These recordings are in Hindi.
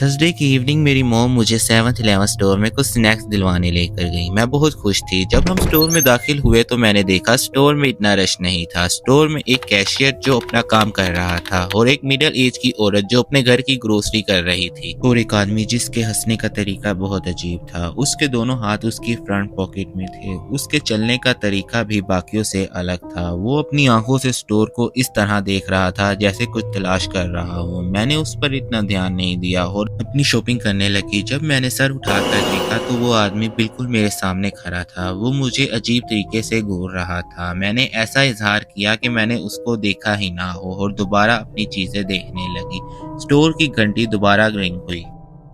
थर्सडे की इवनिंग मेरी मॉम मुझे 7-11 स्टोर में कुछ स्नैक्स दिलवाने लेकर गई। मैं बहुत खुश थी। जब हम स्टोर में दाखिल हुए तो मैंने देखा स्टोर में इतना रश नहीं था। स्टोर में एक कैशियर जो अपना काम कर रहा था और एक मिडिल एज की औरत जो अपने घर की ग्रोसरी कर रही थी और एक आदमी जिसके हंसने का तरीका बहुत अजीब था। उसके दोनों हाथ उसकी फ्रंट पॉकेट में थे। उसके चलने का तरीका भी बाकियों से अलग था। वो अपनी आंखों से स्टोर को इस तरह देख रहा था जैसे कुछ तलाश कर रहा हो। मैंने उस पर इतना ध्यान नहीं दिया और अपनी शॉपिंग करने लगी। जब मैंने सर उठाकर देखा तो वो आदमी बिल्कुल मेरे सामने खड़ा था। वो मुझे अजीब तरीके से घूर रहा था। मैंने ऐसा इजहार किया कि मैंने उसको देखा ही ना हो और दोबारा अपनी चीजें देखने लगी। स्टोर की घंटी दोबारा रिंग हुई।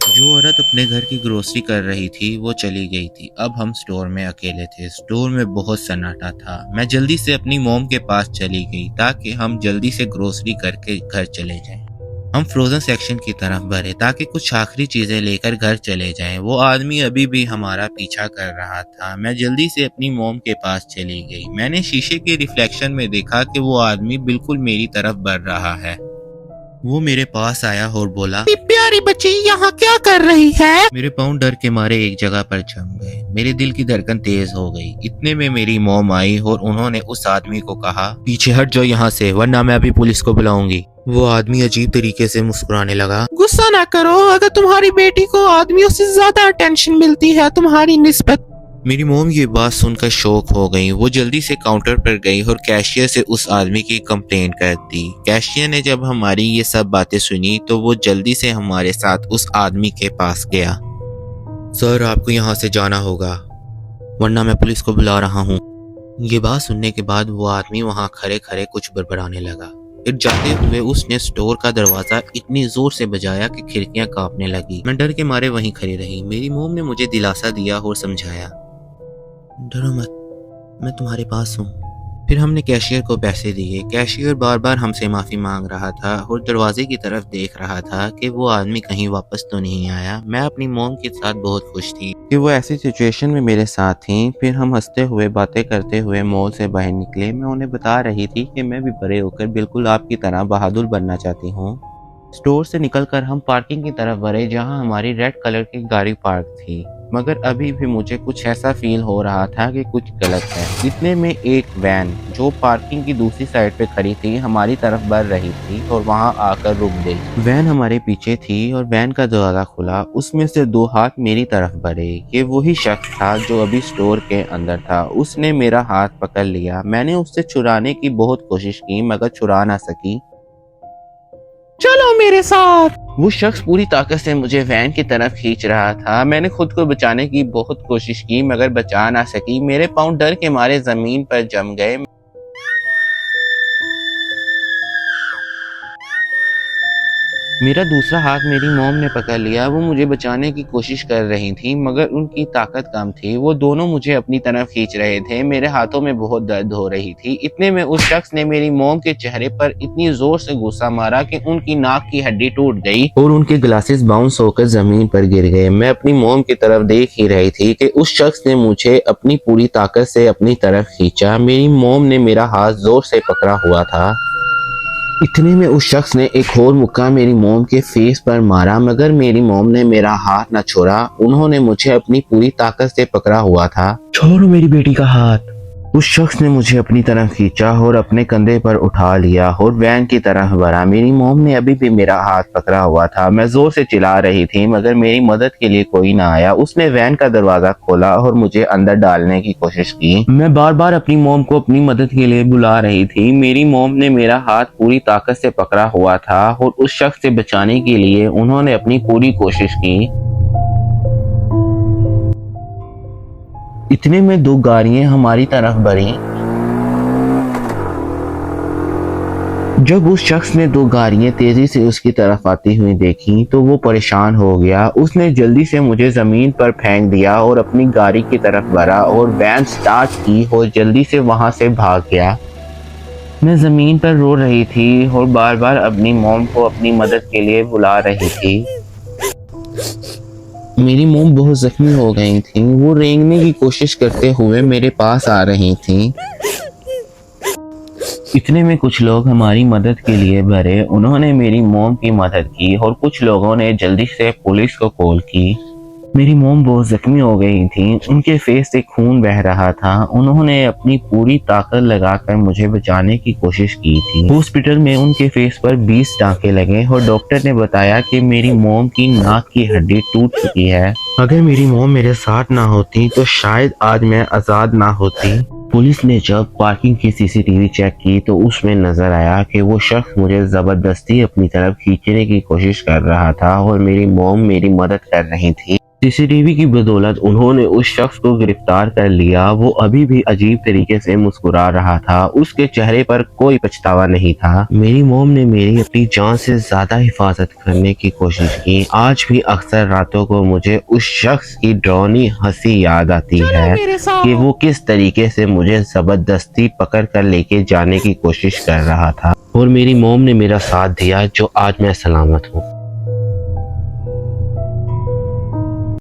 जो औरत अपने घर की ग्रोसरी कर रही थी वो चली गई थी। अब हम स्टोर में अकेले थे। स्टोर में बहुत सन्नाटा था। मैं जल्दी से अपनी मॉम के पास चली गई ताकि हम जल्दी से ग्रोसरी करके घर चले जाएं। हम फ्रोजन सेक्शन की तरफ बढ़े ताकि कुछ आखिरी चीजें लेकर घर चले जाएं। वो आदमी अभी भी हमारा पीछा कर रहा था। मैं जल्दी से अपनी मॉम के पास चली गई। मैंने शीशे के रिफ्लेक्शन में देखा कि वो आदमी बिल्कुल मेरी तरफ बढ़ रहा है। वो मेरे पास आया और बोला, प्यारी बच्ची यहाँ क्या कर रही है? मेरे पाँव डर के मारे एक जगह पर जम गए। मेरे दिल की धड़कन तेज हो गई। इतने में मेरी मॉम आई और उन्होंने उस आदमी को कहा, पीछे हट जाओ यहाँ से वरना मैं अभी पुलिस को बुलाऊंगी। वो आदमी अजीब तरीके से मुस्कुराने लगा। गुस्सा ना करो, अगर तुम्हारी बेटी को आदमियों से ज्यादा अटेंशन मिलती है तुम्हारी निस्बत। मेरी मोम ये बात सुनकर शौक हो गई। वो जल्दी से काउंटर पर गई और कैशियर से उस आदमी की कंप्लेंट कर दी। कैशियर ने जब हमारी ये सब बातें सुनी तो वो जल्दी से हमारे साथ उस आदमी के पास गया। सर आपको यहाँ से जाना होगा वरना मैं पुलिस को बुला रहा हूँ। ये बात सुनने के बाद वो आदमी वहाँ खड़े खड़े कुछ बड़बड़ाने लगा। फिर जाते हुए उसने स्टोर का दरवाजा इतनी जोर से बजाया कि खिड़कियां कांपने लगी। मैं डर के मारे वहीं खड़ी रही। मेरी मोम ने मुझे दिलासा दिया और समझाया, डरो मत, मैं तुम्हारे पास हूँ। फिर हमने कैशियर को पैसे दिए। कैशियर बार बार हमसे माफी मांग रहा था और दरवाजे की तरफ देख रहा था कि वो आदमी कहीं वापस तो नहीं आया। मैं अपनी मोम के साथ बहुत खुश थी कि वो ऐसी सिचुएशन में मेरे साथ थी। फिर हम हंसते हुए बातें करते हुए मॉल से बाहर निकले। मैं उन्हें बता रही थी कि मैं भी बड़े होकर बिल्कुल आपकी तरह बहादुर बनना चाहती हूँ। स्टोर से निकलकर हम पार्किंग की तरफ बढ़े जहाँ हमारी रेड कलर की गाड़ी पार्क थी। मगर अभी भी मुझे कुछ ऐसा फील हो रहा था कि कुछ गलत है। इतने में एक वैन जो पार्किंग की दूसरी साइड पे खड़ी थी हमारी तरफ बढ़ रही थी और वहां आकर रुक गई। वैन हमारे पीछे थी और वैन का दरवाजा खुला। उसमें से दो हाथ मेरी तरफ बढ़े। ये वही शख्स था जो अभी स्टोर के अंदर था। उसने मेरा हाथ पकड़ लिया। मैंने उससे छुड़ाने की बहुत कोशिश की मगर छुड़ा ना सकी। चलो मेरे साथ। वो शख्स पूरी ताकत से मुझे वैन की तरफ खींच रहा था। मैंने खुद को बचाने की बहुत कोशिश की मगर बचा ना सकी। मेरे पाँव डर के मारे जमीन पर जम गए। मेरा दूसरा हाथ मेरी मोम ने पकड़ लिया। वो मुझे बचाने की कोशिश कर रही थी मगर उनकी ताकत कम थी। वो दोनों मुझे अपनी तरफ खींच रहे थे। मेरे हाथों में बहुत दर्द हो रही थी। इतने में उस शख्स ने मेरी मोम के चेहरे पर इतनी जोर से गुस्सा मारा कि उनकी नाक की हड्डी टूट गई और उनके ग्लासेस बाउंस होकर जमीन पर गिर गए। मैं अपनी मोम की तरफ देख ही रही थी कि उस शख्स ने मुझे अपनी पूरी ताकत से अपनी तरफ खींचा। मेरी मोम ने मेरा हाथ जोर से पकड़ा हुआ था। इतने में उस शख्स ने एक और मुक्का मेरी मोम के फेस पर मारा मगर मेरी मोम ने मेरा हाथ न छोड़ा। उन्होंने मुझे अपनी पूरी ताकत से पकड़ा हुआ था। छोड़ो मेरी बेटी का हाथ। उस शख्स ने मुझे अपनी तरफ खींचा और अपने कंधे पर उठा लिया और वैन की तरफ बढ़ा। मेरी मोम ने अभी भी मेरा हाथ पकड़ा हुआ था। मैं जोर से चिल्ला रही थी मगर मेरी मदद के लिए कोई ना आया। उसने वैन का दरवाजा खोला और मुझे अंदर डालने की कोशिश की। मैं बार बार अपनी मोम को अपनी मदद के लिए बुला रही थी। मेरी मोम ने मेरा हाथ पूरी ताकत से पकड़ा हुआ था और उस शख्स से बचाने के लिए उन्होंने अपनी पूरी कोशिश की। इतने में दो गाड़ियां हमारी तरफ बढ़ी। जब उस शख्स ने दो गाड़ियां तेजी से उसकी तरफ आती हुई देखी तो वो परेशान हो गया। उसने जल्दी से मुझे जमीन पर फेंक दिया और अपनी गाड़ी की तरफ बढ़ा और वैन स्टार्ट की और जल्दी से वहां से भाग गया। मैं जमीन पर रो रही थी और बार बार अपनी मॉम को अपनी मदद के लिए बुला रही थी। मेरी मोम बहुत जख्मी हो गई थी। वो रेंगने की कोशिश करते हुए मेरे पास आ रही थी। इतने में कुछ लोग हमारी मदद के लिए भरे। उन्होंने मेरी मोम की मदद की और कुछ लोगों ने जल्दी से पुलिस को कॉल की। मेरी मोम बहुत जख्मी हो गई थी, उनके फेस से खून बह रहा था। उन्होंने अपनी पूरी ताकत लगाकर मुझे बचाने की कोशिश की थी। हॉस्पिटल में उनके फेस पर 20 टांके लगे और डॉक्टर ने बताया कि मेरी मोम की नाक की हड्डी टूट चुकी है। अगर मेरी मोम मेरे साथ ना होती तो शायद आज मैं आजाद ना होती। पुलिस ने जब पार्किंग की सीसीटीवी चेक की तो उसमें नजर आया कि वो शख्स मुझे जबरदस्ती अपनी तरफ खींचने की कोशिश कर रहा था और मेरी मोम मेरी मदद कर रही थी। सीसीटीवी की बदौलत उन्होंने उस शख्स को गिरफ्तार कर लिया। वो अभी भी अजीब तरीके से मुस्कुरा रहा था, उसके चेहरे पर कोई पछतावा नहीं था। मेरी मोम ने मेरी अपनी जान से ज्यादा हिफाजत करने की कोशिश की। आज भी अक्सर रातों को मुझे उस शख्स की डरावनी हंसी याद आती है कि वो किस तरीके से मुझे जबरदस्ती पकड़ कर लेके जाने की कोशिश कर रहा था और मेरी मोम ने मेरा साथ दिया जो आज मैं सलामत हूँ।